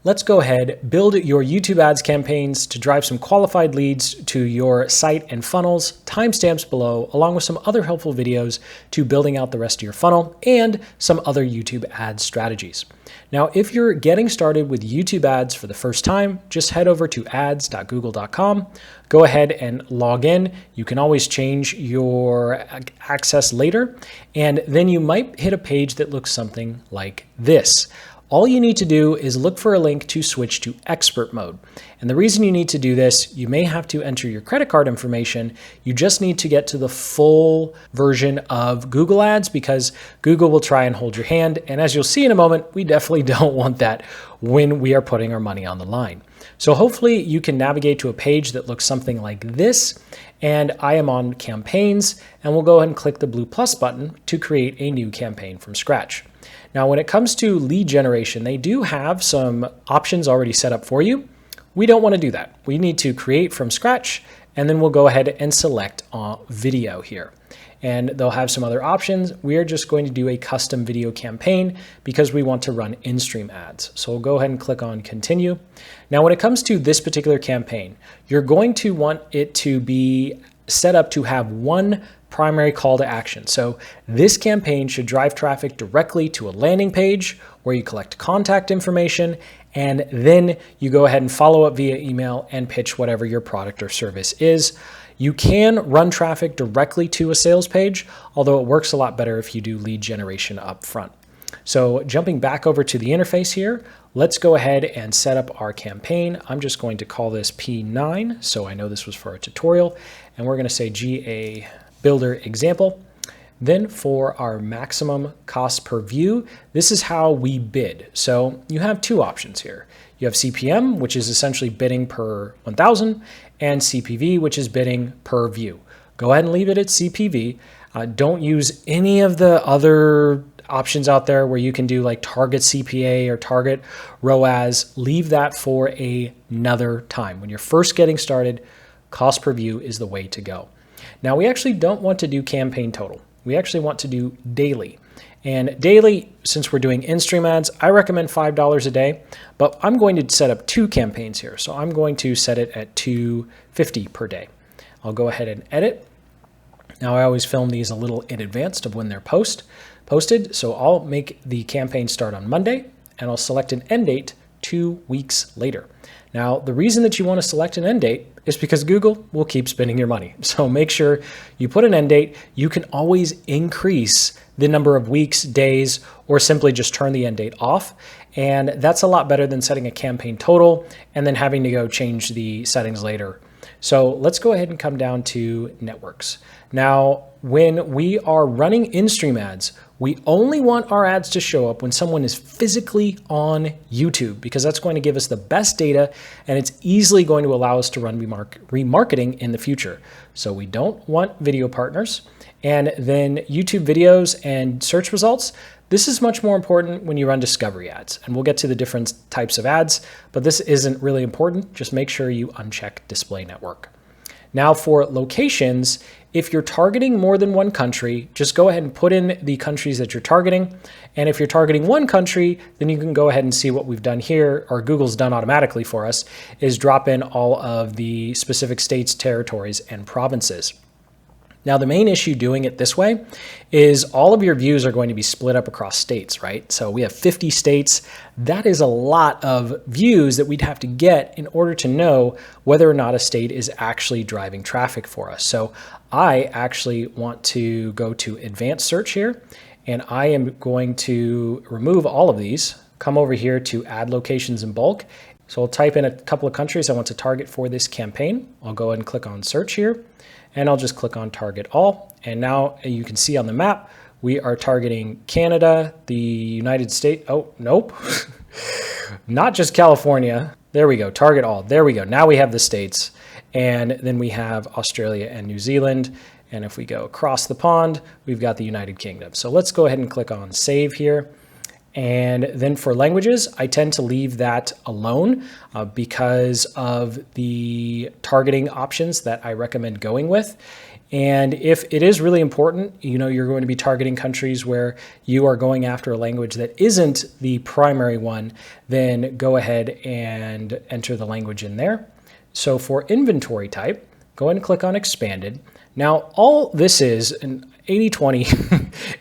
Let's go ahead, build your YouTube ads campaigns to drive some qualified leads to your site and funnels, timestamps below, along with some other helpful videos to building out the rest of your funnel and some other YouTube ad strategies. Now, if you're getting started with YouTube ads for the first time, just head over to ads.google.com. Go ahead and log in. You can always change your access later, and then you might hit a page that looks something like this. All you need to do is look for a link to switch to expert mode. And the reason you need to do this, you may have to enter your credit card information. You just need to get to the full version of Google Ads because Google will try and hold your hand. And as you'll see in a moment, we definitely don't want that when we are putting our money on the line. So hopefully you can navigate to a page that looks something like this. And I am on campaigns, and we'll go ahead and click the blue plus button to create a new campaign from scratch. Now, when it comes to lead generation, they do have some options already set up for you. We don't want to do that. We need to create from scratch, and then we'll go ahead and select video here. And they'll have some other options. We are just going to do a custom video campaign because we want to run in-stream ads. So we'll go ahead and click on continue. Now, when it comes to this particular campaign, you're going to want it to be set up to have one primary call to action. So this campaign should drive traffic directly to a landing page where you collect contact information, and then you go ahead and follow up via email and pitch whatever your product or service is. You can run traffic directly to a sales page, although it works a lot better if you do lead generation up front. So jumping back over to the interface here, let's go ahead and set up our campaign. I'm just going to call this P9, so I know this was for a tutorial, and we're going to say GA Builder example. Then for our maximum cost per view, this is how we bid. So you have two options here. You have CPM, which is essentially bidding per 1,000, and CPV, which is bidding per view. Go ahead and leave it at CPV. Don't use any of the other options out there where you can do like target CPA or target ROAS. Leave that for another time. When you're first getting started, cost per view is the way to go. Now, we actually don't want to do campaign total. We actually want to do daily. And daily, since we're doing in-stream ads, I recommend $5 a day, but I'm going to set up two campaigns here. So I'm going to set it at $2.50 per day. I'll go ahead and edit. Now, I always film these a little in advance of when they're posted. So I'll make the campaign start on Monday, and I'll select an end date 2 weeks later. Now, the reason that you want to select an end date is because Google will keep spending your money. So make sure you put an end date. You can always increase the number of weeks, days, or simply just turn the end date off. And that's a lot better than setting a campaign total and then having to go change the settings later. So let's go ahead and come down to networks. Now, when we are running in-stream ads, we only want our ads to show up when someone is physically on YouTube because that's going to give us the best data and it's easily going to allow us to run remarketing in the future. So we don't want video partners. And then YouTube videos and search results. This is much more important when you run discovery ads, and we'll get to the different types of ads, but this isn't really important. Just make sure you uncheck display network. Now for locations, if you're targeting more than one country, just go ahead and put in the countries that you're targeting. And if you're targeting one country, then you can go ahead and see what we've done here, or Google's done automatically for us, is drop in all of the specific states, territories, and provinces. Now, the main issue doing it this way is all of your views are going to be split up across states, right? So we have 50 states. That is a lot of views that we'd have to get in order to know whether or not a state is actually driving traffic for us. So I actually want to go to advanced search here, and I am going to remove all of these, come over here to add locations in bulk. So I'll type in a couple of countries I want to target for this campaign. I'll go ahead and click on search here. And I'll just click on target all. And now you can see on the map, we are targeting Canada, the United States. Oh, nope. Not just California. There we go. Target all. There we go. Now we have the states. And then we have Australia and New Zealand. And if we go across the pond, we've got the United Kingdom. So let's go ahead and click on save here. And then for languages, I tend to leave that alone because of the targeting options that I recommend going with. And if it is really important, you're going to be targeting countries where you are going after a language that isn't the primary one, then go ahead and enter the language in there. So for inventory type, go ahead and click on expanded. Now, all this is an 80-20,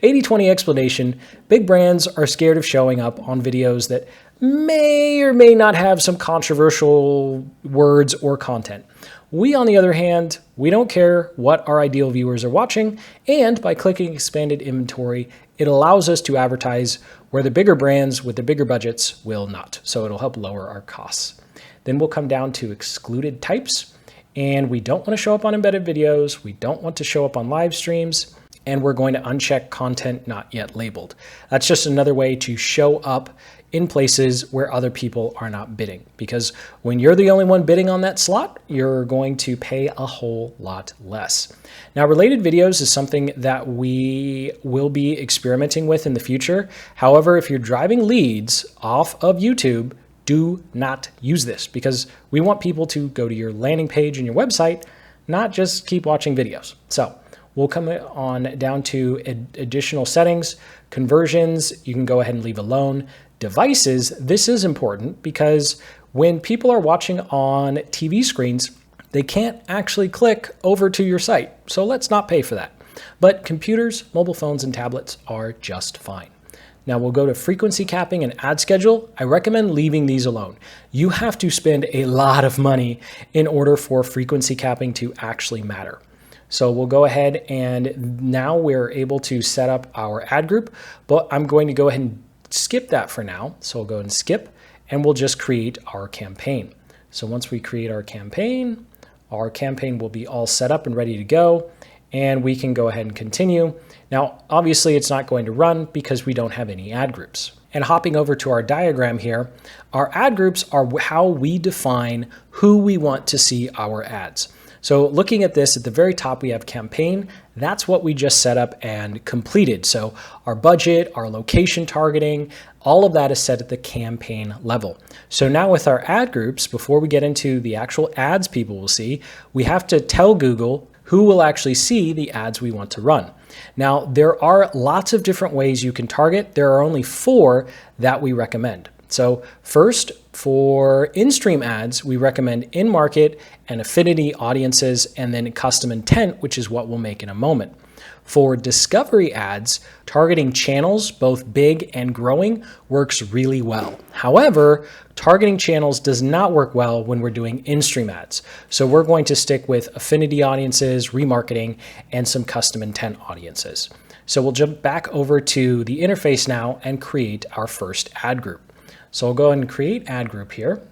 80-20 explanation. Big brands are scared of showing up on videos that may or may not have some controversial words or content. We, on the other hand, we don't care what our ideal viewers are watching, and by clicking expanded inventory, it allows us to advertise where the bigger brands with the bigger budgets will not. So it'll help lower our costs. Then we'll come down to excluded types, and we don't want to show up on embedded videos. We don't want to show up on live streams, and we're going to uncheck content not yet labeled. That's just another way to show up in places where other people are not bidding, because when you're the only one bidding on that slot, you're going to pay a whole lot less. Now, related videos is something that we will be experimenting with in the future. However, if you're driving leads off of YouTube, do not use this, because we want people to go to your landing page and your website, not just keep watching videos. So we'll come on down to additional settings, conversions, you can go ahead and leave alone. Devices, this is important because when people are watching on TV screens, they can't actually click over to your site. So let's not pay for that. But computers, mobile phones, and tablets are just fine. Now we'll go to frequency capping and ad schedule. I recommend leaving these alone. You have to spend a lot of money in order for frequency capping to actually matter. So we'll go ahead, and now we're able to set up our ad group, but I'm going to go ahead and skip that for now. So we'll go and skip, and we'll just create our campaign. So once we create our campaign will be all set up and ready to go, and we can go ahead and continue. Now, obviously it's not going to run because we don't have any ad groups. And hopping over to our diagram here, our ad groups are how we define who we want to see our ads. So looking at this, at the very top, we have campaign. That's what we just set up and completed. So our budget, our location targeting, all of that is set at the campaign level. So now with our ad groups, before we get into the actual ads people will see, we have to tell Google who will actually see the ads we want to run. Now, there are lots of different ways you can target. There are only 4 that we recommend. So first, for in-stream ads, we recommend in-market and affinity audiences, and then custom intent, which is what we'll make in a moment. For discovery ads, targeting channels, both big and growing, works really well. However, targeting channels does not work well when we're doing in-stream ads. So we're going to stick with affinity audiences, remarketing, and some custom intent audiences. So we'll jump back over to the interface now and create our first ad group. So I'll go ahead and create ad group here.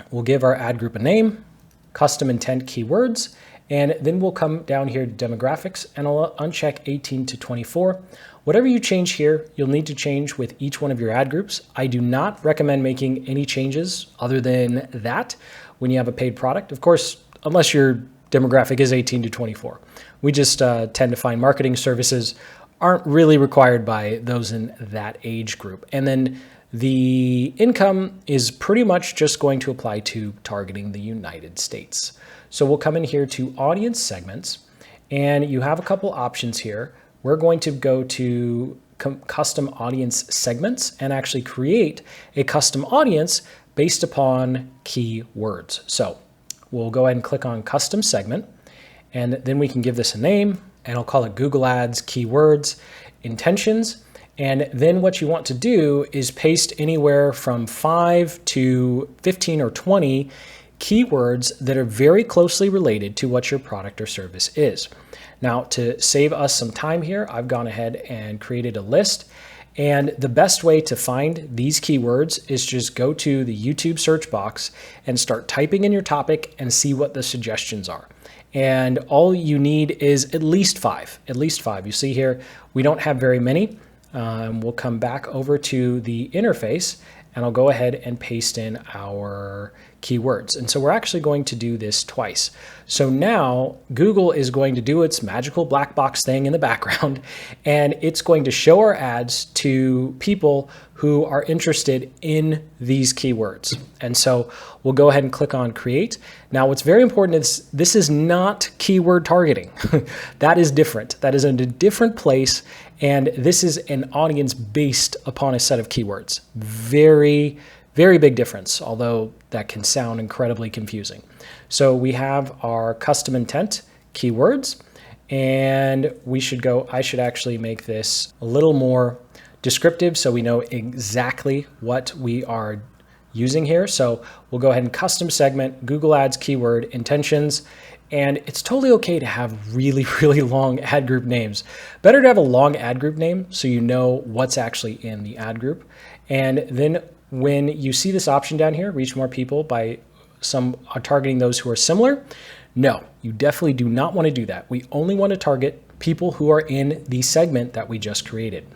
We'll give our ad group a name, custom intent keywords, and then we'll come down here to demographics and I'll uncheck 18 to 24. Whatever you change here, you'll need to change with each one of your ad groups. I do not recommend making any changes other than that when you have a paid product. Of course, unless your demographic is 18 to 24. We just tend to find marketing services aren't really required by those in that age group. And then the income is pretty much just going to apply to targeting the United States. So we'll come in here to audience segments, and you have a couple options here. We're going to go to custom audience segments and actually create a custom audience based upon keywords. So we'll go ahead and click on custom segment, and then we can give this a name, and I'll call it Google Ads keywords intentions. And then what you want to do is paste anywhere from 5 to 15 or 20 keywords that are very closely related to what your product or service is. Now, to save us some time here, I've gone ahead and created a list. And the best way to find these keywords is just go to the YouTube search box and start typing in your topic and see what the suggestions are. And all you need is at least 5. You see here, we don't have very many. We'll come back over to the interface and I'll go ahead and paste in our keywords. And so we're actually going to do this twice. So now Google is going to do its magical black box thing in the background, and it's going to show our ads to people who are interested in these keywords. And so we'll go ahead and click on create. Now, what's very important is this is not keyword targeting. That is different. That is in a different place. And this is an audience based upon a set of keywords. Very, very big difference, although that can sound incredibly confusing. So we have our custom intent keywords, and I should actually make this a little more descriptive so we know exactly what we are using here. So we'll go ahead and custom segment Google Ads keyword intentions. And it's totally okay to have really, really long ad group names. Better to have a long ad group name so you know what's actually in the ad group. And then when you see this option down here, reach more people by targeting those who are similar, no, you definitely do not want to do that. We only want to target people who are in the segment that we just created.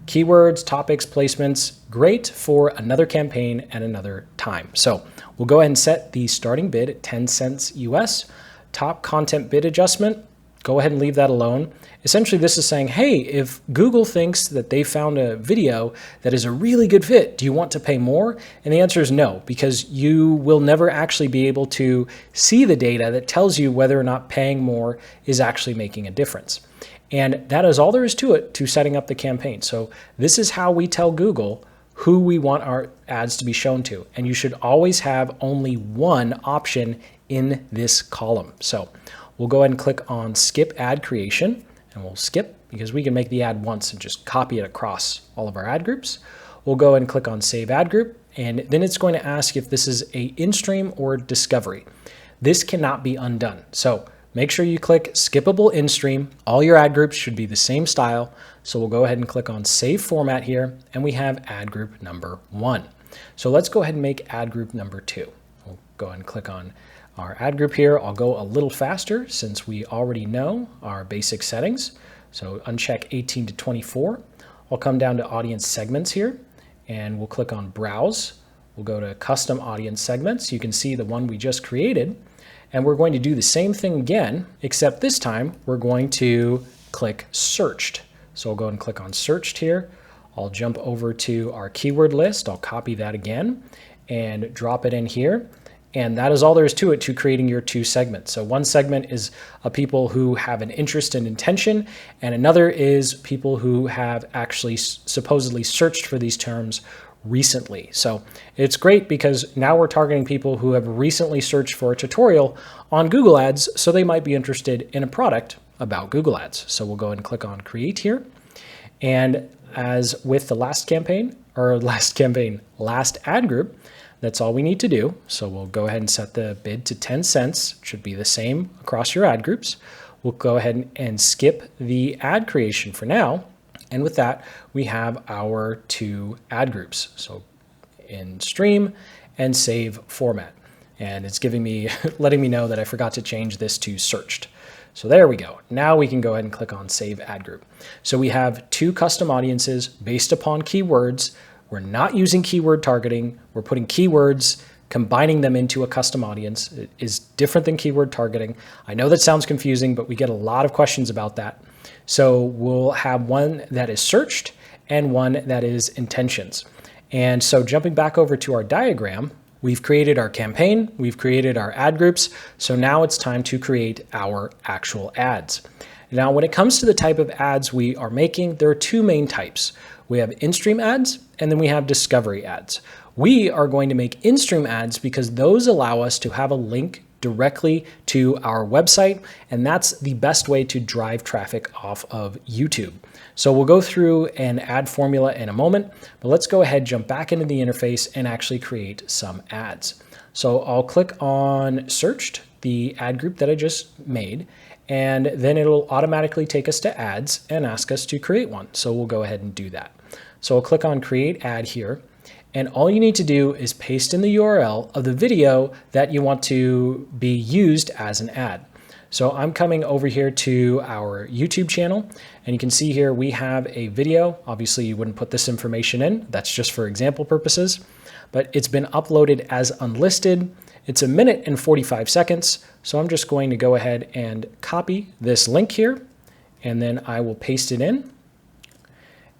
Keywords, topics, placements, great for another campaign at another time. So we'll go ahead and set the starting bid at 10 cents US. Top content bid adjustment, go ahead and leave that alone. Essentially, this is saying, hey, if Google thinks that they found a video that is a really good fit, do you want to pay more? And the answer is no, because you will never actually be able to see the data that tells you whether or not paying more is actually making a difference. And that is all there is to it, to setting up the campaign. So this is how we tell Google who we want our ads to be shown to. And you should always have only one option in this column. So we'll go ahead and click on skip ad creation, and we'll skip because we can make the ad once and just copy it across all of our ad groups. We'll go ahead and click on save ad group, and then it's going to ask if this is a in-stream or discovery. This cannot be undone. So make sure you click skippable in-stream. All your ad groups should be the same style. So we'll go ahead and click on save format here, and we have ad group number 1. So let's go ahead and make ad group number 2. We'll go ahead and click on our ad group here. I'll go a little faster since we already know our basic settings. So uncheck 18 to 24. I'll come down to audience segments here, and we'll click on browse. We'll go to custom audience segments. You can see the one we just created. And we're going to do the same thing again, except this time we're going to click searched. So I'll go ahead and click on searched here. I'll jump over to our keyword list. I'll copy that again and drop it in here. And that is all there is to it, to creating your 2 segments. So one segment is people who have an interest and intention, and another is people who have actually supposedly searched for these terms recently. So it's great because now we're targeting people who have recently searched for a tutorial on Google Ads, so they might be interested in a product about Google Ads. So we'll go ahead and click on create here. And as with the last ad group, that's all we need to do. So we'll go ahead and set the bid to 10 cents. It should be the same across your ad groups. We'll go ahead and skip the ad creation for now. And with that, we have our 2 ad groups. So in stream and save format. And it's giving me, letting me know that I forgot to change this to searched. So there we go. Now we can go ahead and click on save ad group. So we have 2 custom audiences based upon keywords. We're not using keyword targeting. We're putting keywords, combining them into a custom audience. It is different than keyword targeting. I know that sounds confusing, but we get a lot of questions about that. So we'll have one that is searched and one that is intentions. And so jumping back over to our diagram, we've created our campaign, we've created our ad groups. So now it's time to create our actual ads. Now, when it comes to the type of ads we are making, there are 2 main types. We have in-stream ads, and then we have discovery ads. We are going to make in-stream ads because those allow us to have a link directly to our website, and that's the best way to drive traffic off of YouTube. So we'll go through an ad formula in a moment, but let's go ahead, jump back into the interface, and actually create some ads. So I'll click on searched, the ad group that I just made, and then it'll automatically take us to ads and ask us to create one. So we'll go ahead and do that. So I'll click on create ad here, and all you need to do is paste in the URL of the video that you want to be used as an ad. So I'm coming over here to our YouTube channel, and you can see here we have a video. Obviously you wouldn't put this information in, that's just for example purposes, but it's been uploaded as unlisted. It's 1 minute and 45 seconds. So I'm just going to go ahead and copy this link here, and then I will paste it in.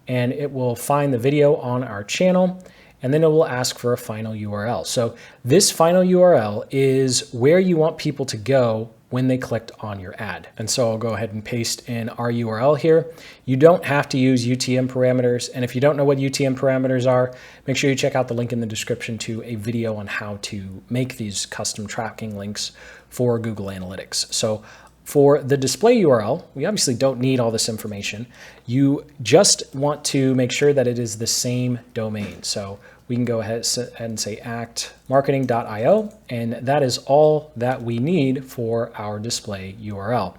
and it will find the video on our channel, and then it will ask for a final URL. So this final URL is where you want people to go when they clicked on your ad. And so I'll go ahead and paste in our URL here. You don't have to use UTM parameters. And if you don't know what UTM parameters are, make sure you check out the link in the description to a video on how to make these custom tracking links for Google Analytics. So for the display URL, we obviously don't need all this information. You just want to make sure that it is the same domain. So we can go ahead and say actmarketing.io, and that is all that we need for our display URL.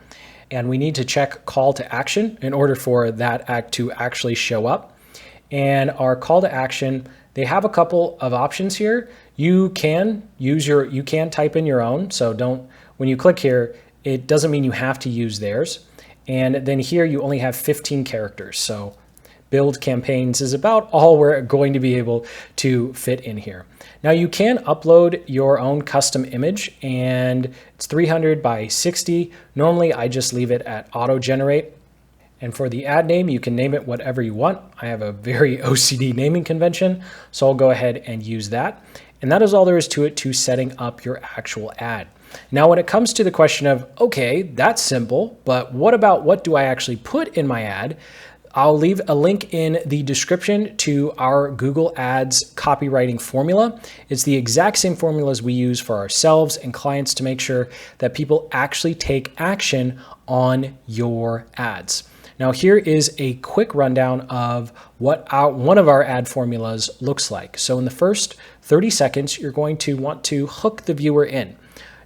And we need to check call to action in order for that act to actually show up. And our call to action, they have a couple of options here. You can type in your own. So when you click here, it doesn't mean you have to use theirs. And then here you only have 15 characters. So build campaigns is about all we're going to be able to fit in here. Now you can upload your own custom image, and it's 300 by 60. Normally I just leave it at auto generate. And for the ad name, you can name it whatever you want. I have a very OCD naming convention, so I'll go ahead and use that. And that is all there is to it to setting up your actual ad. Now, when it comes to the question of, okay, that's simple, but what do I actually put in my ad? I'll leave a link in the description to our Google Ads copywriting formula. It's the exact same formulas we use for ourselves and clients to make sure that people actually take action on your ads. Now, here is a quick rundown of what one of our ad formulas looks like. So in the first 30 seconds, you're going to want to hook the viewer in.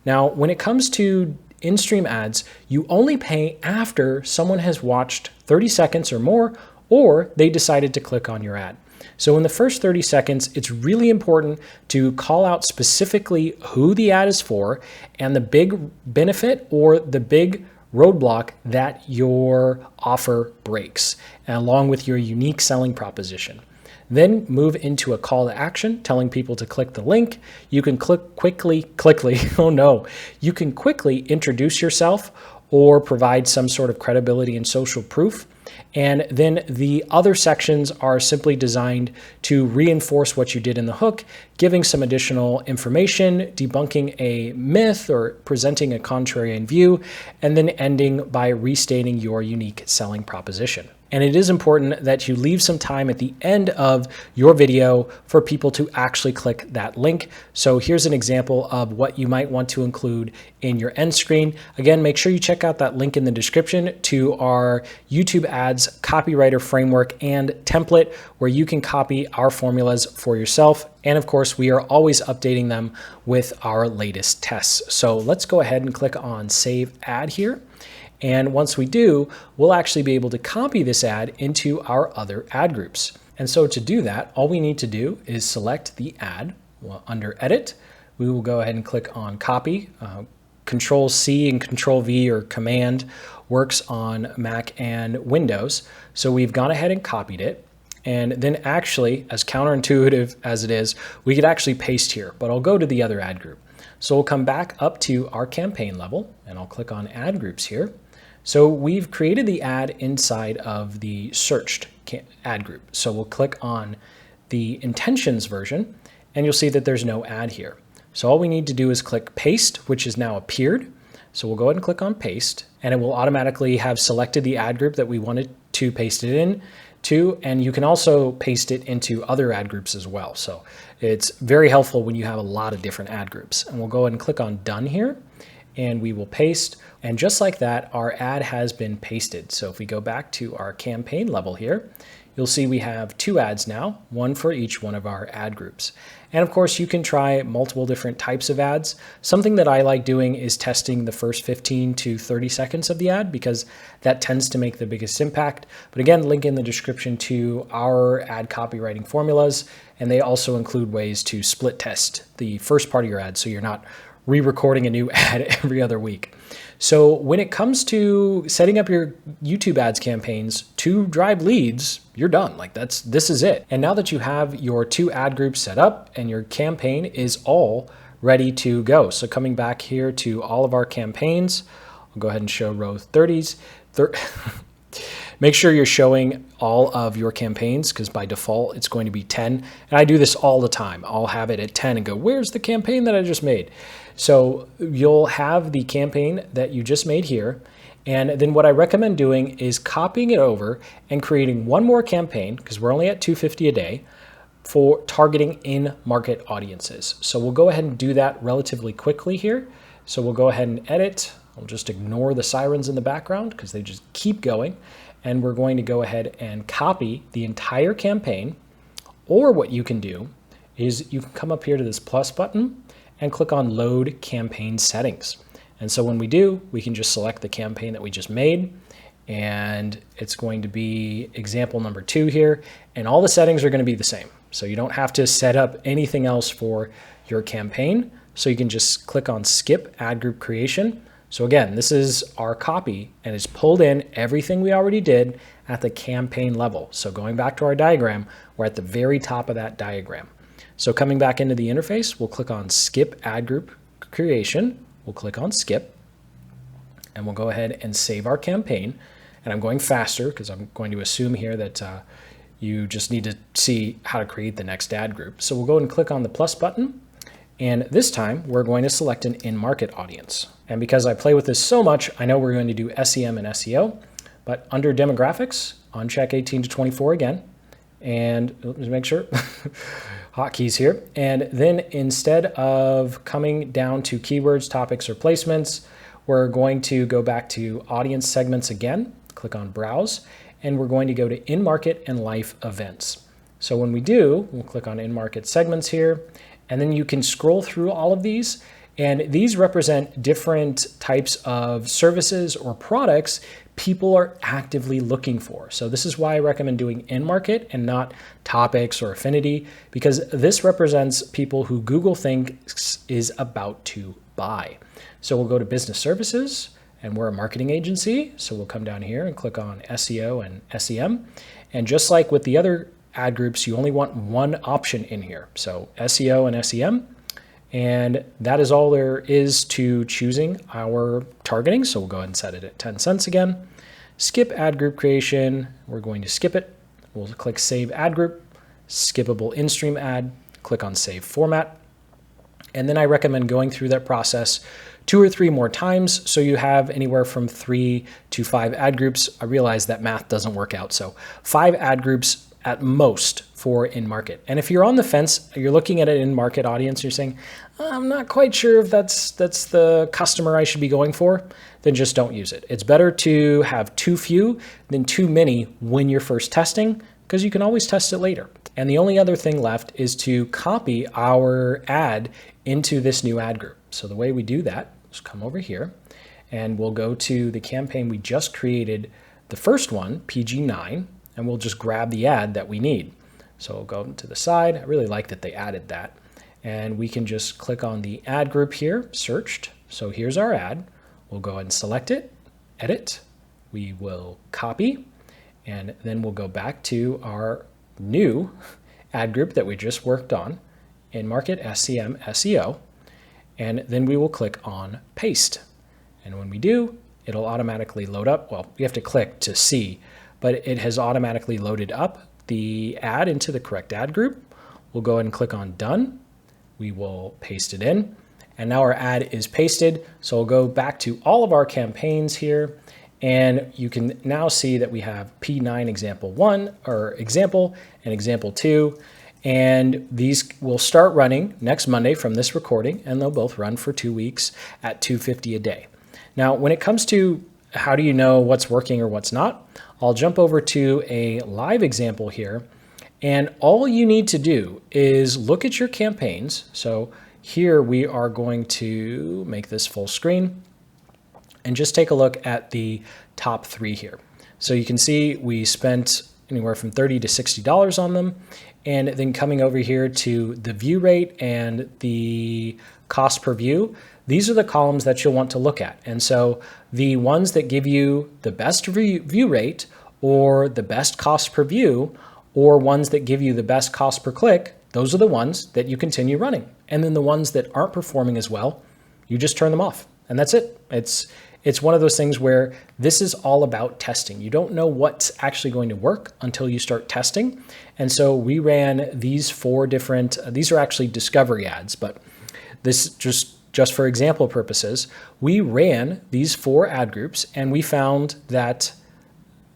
Now, when it comes to in-stream ads, you only pay after someone has watched 30 seconds or more, or they decided to click on your ad. So in the first 30 seconds, it's really important to call out specifically who the ad is for and the big benefit or the big roadblock that your offer breaks, along with your unique selling proposition. Then move into a call to action, telling people to click the link. You can quickly introduce yourself or provide some sort of credibility and social proof. And then the other sections are simply designed to reinforce what you did in the hook, giving some additional information, debunking a myth or presenting a contrarian view, and then ending by restating your unique selling proposition. And it is important that you leave some time at the end of your video for people to actually click that link. So here's an example of what you might want to include in your end screen. Again, make sure you check out that link in the description to our YouTube Ads copywriter framework and template where you can copy our formulas for yourself. And of course, we are always updating them with our latest tests. So let's go ahead and click on Save Ad here. And once we do, we'll actually be able to copy this ad into our other ad groups. And so to do that, all we need to do is select the ad. Well, under Edit, we will go ahead and click on Copy. Control C and Control V or Command works on Mac and Windows. So we've gone ahead and copied it. And then actually, as counterintuitive as it is, we could actually paste here, but I'll go to the other ad group. So we'll come back up to our campaign level, and I'll click on Ad Groups here. So we've created the ad inside of the searched ad group. So we'll click on the intentions version, and you'll see that there's no ad here. So all we need to do is click Paste, which has now appeared. So we'll go ahead and click on Paste, and it will automatically have selected the ad group that we wanted to paste it in to, and you can also paste it into other ad groups as well. So it's very helpful when you have a lot of different ad groups. And we'll go ahead and click on Done here, and we will paste. And just like that, our ad has been pasted. So if we go back to our campaign level here, you'll see we have 2 ads now, one for each one of our ad groups. And of course, you can try multiple different types of ads. Something that I like doing is testing the first 15 to 30 seconds of the ad because that tends to make the biggest impact. But again, link in the description to our ad copywriting formulas, and they also include ways to split test the first part of your ad so you're not re-recording a new ad every other week. So when it comes to setting up your YouTube ads campaigns to drive leads, you're done. This is it. And now that you have your 2 ad groups set up and your campaign is all ready to go. So coming back here to all of our campaigns, I'll go ahead and show row 30s. Make sure you're showing all of your campaigns because by default it's going to be 10. And I do this all the time. I'll have it at 10 and go, where's the campaign that I just made? So you'll have the campaign that you just made here. And then what I recommend doing is copying it over and creating one more campaign, because we're only at $250 a day, for targeting in-market audiences. So we'll go ahead and do that relatively quickly here. So we'll go ahead and edit. I'll just ignore the sirens in the background because they just keep going. And we're going to go ahead and copy the entire campaign. Or what you can do is you can come up here to this plus button and click on Load Campaign Settings. And so when we do, we can just select the campaign that we just made, and it's going to be example number 2 here, and all the settings are going to be the same. So you don't have to set up anything else for your campaign. So you can just click on Skip Ad Group Creation. So again, this is our copy, and it's pulled in everything we already did at the campaign level. So going back to our diagram, we're at the very top of that diagram. So coming back into the interface, we'll click on Skip Ad Group Creation. We'll click on Skip, and we'll go ahead and save our campaign. And I'm going faster because I'm going to assume here that you just need to see how to create the next ad group. So we'll go ahead and click on the plus button. And this time we're going to select an in-market audience. And because I play with this so much, I know we're going to do SEM and SEO, but under demographics, uncheck 18 to 24 again. And let's make sure, hotkeys here. And then instead of coming down to keywords, topics, or placements, we're going to go back to audience segments again, click on browse, and we're going to go to in-market and life events. So when we do, we'll click on in-market segments here, and then you can scroll through all of these, and these represent different types of services or products people are actively looking for. So this is why I recommend doing in-market and not topics or affinity, because this represents people who Google thinks is about to buy. So we'll go to business services, and we're a marketing agency. So we'll come down here and click on SEO and SEM. And just like with the other ad groups, you only want one option in here. So SEO and SEM. And that is all there is to choosing our targeting. So we'll go ahead and set it at 10 cents again. Skip ad group creation. We're going to skip it. We'll click Save Ad Group, skippable in-stream ad, click on Save Format. And then I recommend going through that process 2 or 3 more times so you have anywhere from 3 to 5 ad groups. I realize that math doesn't work out. So 5 ad groups at most for in-market. And if you're on the fence, you're looking at an in-market audience, you're saying, I'm not quite sure if that's the customer I should be going for, then just don't use it. It's better to have too few than too many when you're first testing, because you can always test it later. And the only other thing left is to copy our ad into this new ad group. So the way we do that is come over here, and we'll go to the campaign we just created, the first one, PG9, and we'll just grab the ad that we need. So we'll go to the side. I really like that they added that. And we can just click on the ad group here, searched. So here's our ad. We'll go ahead and select it, edit. We will copy, and then we'll go back to our new ad group that we just worked on, in-market, SEM, SEO, and then we will click on paste. And when we do, it'll automatically load up. Well, you have to click to see, but it has automatically loaded up the ad into the correct ad group. We'll go ahead and click on done. We will paste it in, and now our ad is pasted. So we'll go back to all of our campaigns here, and you can now see that we have P9 example 1 or example and example 2. And these will start running next Monday from this recording, and they'll both run for 2 weeks at $250 a day. Now, when it comes to how do you know what's working or what's not, I'll jump over to a live example here. And all you need to do is look at your campaigns. So here we are going to make this full screen and just take a look at the top 3 here. So you can see we spent anywhere from $30 to $60 on them. And then coming over here to the view rate and the cost per view, these are the columns that you'll want to look at. And so the ones that give you the best view rate or the best cost per view or ones that give you the best cost per click, those are the ones that you continue running. And then the ones that aren't performing as well, you just turn them off. And that's it. it's one of those things where this is all about testing. You don't know what's actually going to work until you start testing. And so we ran these 4 different, these are actually discovery ads, but this just for example purposes, we ran these 4 ad groups and we found that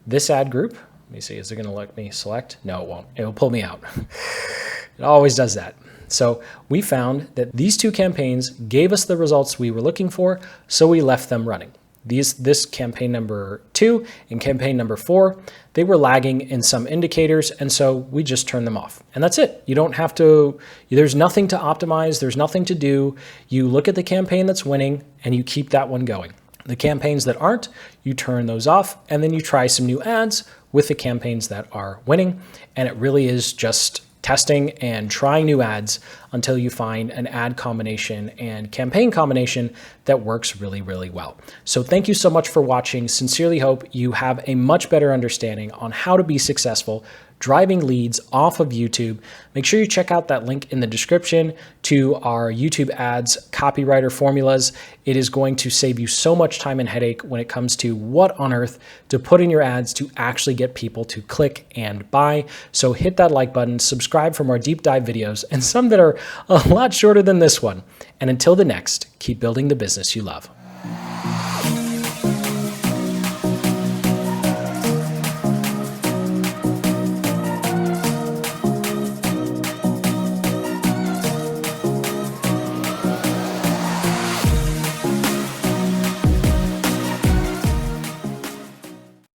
this ad group, let me see, is it going to let me select? No, it won't. It will pull me out. It always does that. So we found that these 2 campaigns gave us the results we were looking for, so we left them running. This campaign number 2 and campaign number 4, they were lagging in some indicators, and so we just turned them off. And that's it. You don't have to, there's nothing to optimize, there's nothing to do. You look at the campaign that's winning and you keep that one going. The campaigns that aren't, you turn those off, and then you try some new ads with the campaigns that are winning. And it really is just testing and trying new ads until you find an ad combination and campaign combination that works really, really well. So thank you so much for watching. Sincerely hope you have a much better understanding on how to be successful driving leads off of YouTube. Make sure you check out that link in the description to our YouTube ads copywriter formulas. It is going to save you so much time and headache when it comes to what on earth to put in your ads to actually get people to click and buy. So hit that like button, subscribe for more deep dive videos, and some that are a lot shorter than this one. And until the next, keep building the business you love.